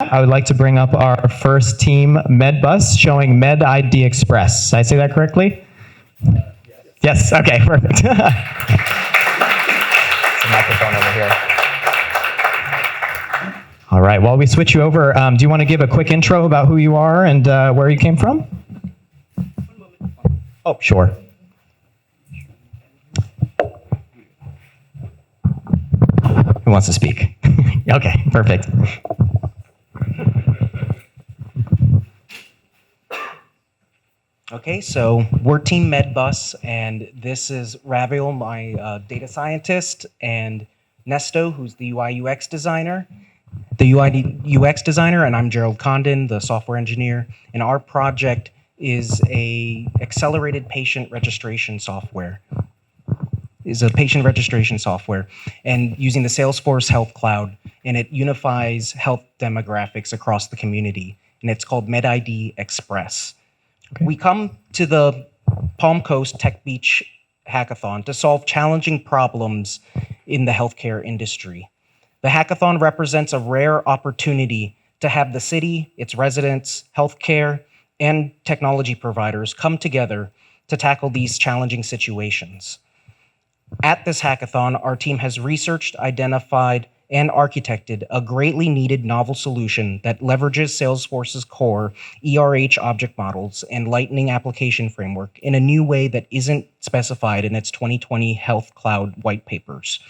I would like to bring up our first team, MedBus, showing MedID Express. Did I say that correctly? Yes, okay, perfect. There's a microphone over here. All right, while we switch you over, do you want to give a quick intro about who you are and where you came from? Oh, sure. Who wants to speak? Okay, perfect. Okay, so we're Team MedBus, and this is Raviel, my data scientist, and Nesto, who's the UI UX designer, and I'm Gerald Condon, the software engineer. And our project is a patient registration software, and using the Salesforce Health Cloud, and it unifies health demographics across the community, and it's called MedID Express. Okay. We come to the Palm Coast Tech Beach Hackathon to solve challenging problems in the healthcare industry. The hackathon represents a rare opportunity to have the city, its residents, healthcare, and technology providers come together to tackle these challenging situations. At this hackathon, our team has researched, identified, and architected a greatly needed novel solution that leverages Salesforce's core ERH object models and Lightning application framework in a new way that isn't specified in its 2020 Health Cloud white papers.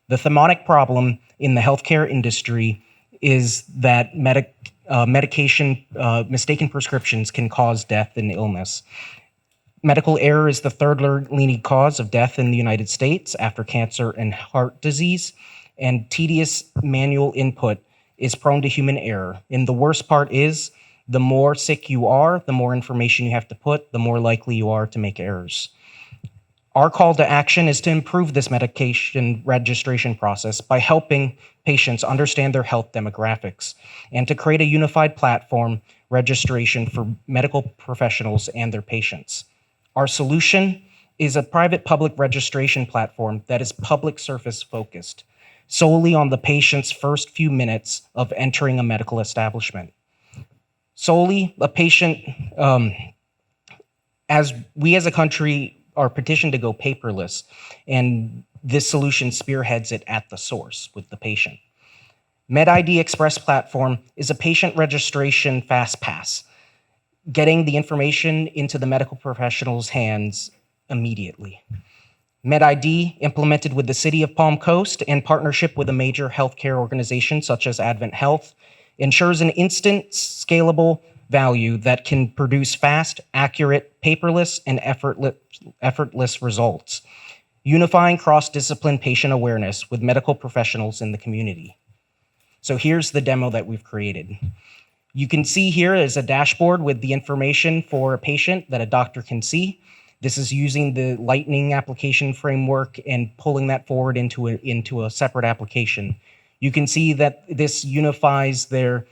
The thematic problem in the healthcare industry is that mistaken prescriptions can cause death and illness. Medical error is the third leading cause of death in the United States after cancer and heart disease, and tedious manual input is prone to human error. And the worst part is, the more sick you are, the more information you have to put, the more likely you are to make errors. Our call to action is to improve this medication registration process by helping patients understand their health demographics and to create a unified platform registration for medical professionals and their patients. Our solution is a private-public registration platform that is public service focused, solely on the patient's first few minutes of entering a medical establishment. Solely a patient, as we as a country are petitioned to go paperless, and this solution spearheads it at the source with the patient. MedID Express platform is a patient registration fast pass, getting the information into the medical professional's hands immediately. MedID, implemented with the City of Palm Coast in partnership with a major healthcare organization such as Advent Health, ensures an instant, scalable value that can produce fast, accurate, paperless, and effortless results, unifying cross-discipline patient awareness with medical professionals in the community. So here's the demo that we've created. You can see here is a dashboard with the information for a patient that a doctor can see. This is using the Lightning application framework and pulling that forward into a separate application. You can see that this unifies their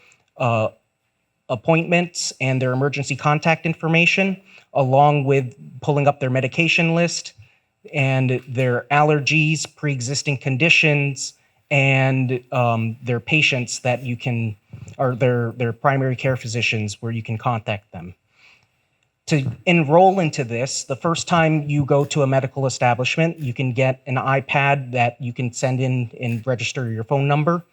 appointments and their emergency contact information, along with pulling up their medication list and their allergies, pre-existing conditions, and their patients that you can, or their primary care physicians where you can contact them. To enroll into this, the first time you go to a medical establishment, you can get an iPad that you can send in and register your phone number.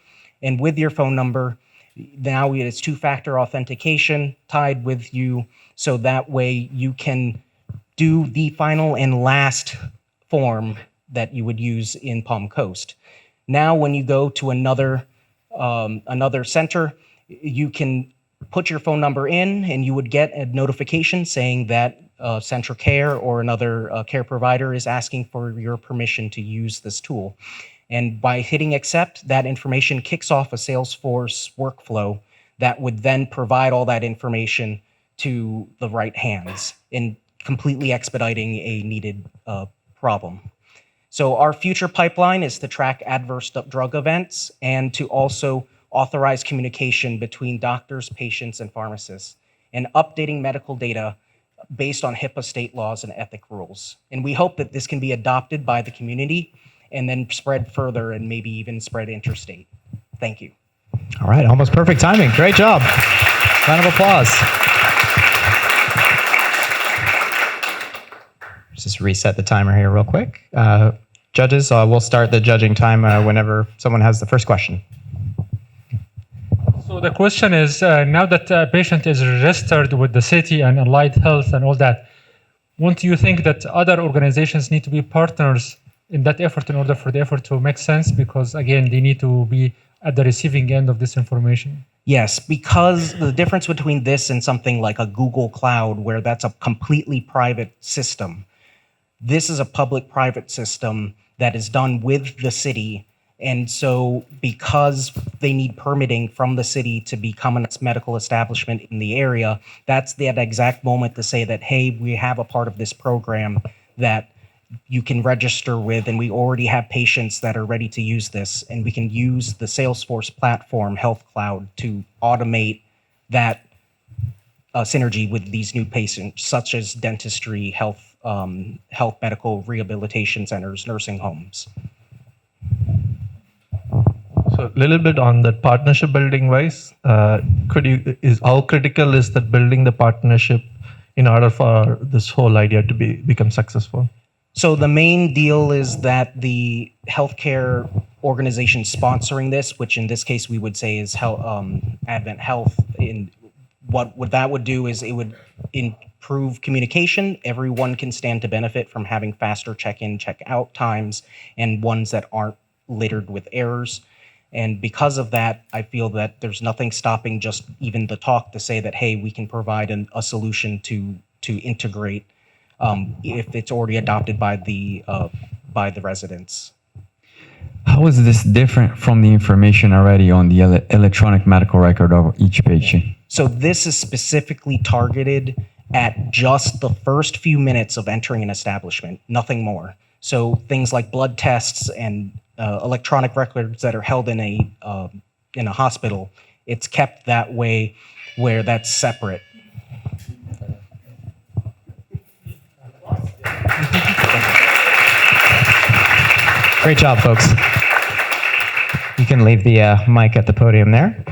And with your phone number, now it's two-factor authentication tied with you, so that way you can do the final and last form that you would use in Palm Coast. Now, when you go to another center, you can put your phone number in, and you would get a notification saying that Central Care or another care provider is asking for your permission to use this tool. And by hitting accept, that information kicks off a Salesforce workflow that would then provide all that information to the right hands and completely expediting a needed problem. So our future pipeline is to track adverse drug events and to also authorize communication between doctors, patients, and pharmacists, and updating medical data based on HIPAA state laws and ethic rules. And we hope that this can be adopted by the community and then spread further and maybe even spread interstate. Thank you. All right, almost perfect timing. Great job. Round of applause. Just reset the timer here real quick. Judges, we'll start the judging time whenever someone has the first question. So the question is, now that a patient is registered with the city and Allied Health and all that, won't you think that other organizations need to be partners in that effort in order for the effort to make sense? Because again, they need to be at the receiving end of this information. Yes, because the difference between this and something like a Google Cloud, where that's a completely private system, this is a public-private system that is done with the city. And so because they need permitting from the city to become a medical establishment in the area, that's that exact moment to say that, hey, we have a part of this program that you can register with, and we already have patients that are ready to use this, and we can use the Salesforce platform, Health Cloud, to automate that synergy with these new patients, such as dentistry, health medical rehabilitation centers, nursing homes. So a little bit on that partnership building wise, how critical is that building the partnership in order for this whole idea to become successful? So the main deal is that the healthcare organization sponsoring this, which in this case we would say is Advent Health, what that would do is it would improve communication. Everyone can stand to benefit from having faster check-in, check-out times, and ones that aren't littered with errors. And because of that, I feel that there's nothing stopping just even the talk to say that, hey, we can provide a solution to integrate if it's already adopted by the residents. How is this different from the information already on the electronic medical record of each patient? So this is specifically targeted at just the first few minutes of entering an establishment, nothing more. So things like blood tests and electronic records that are held in a hospital, it's kept that way where that's separate. Great job, folks. You can leave the mic at the podium there.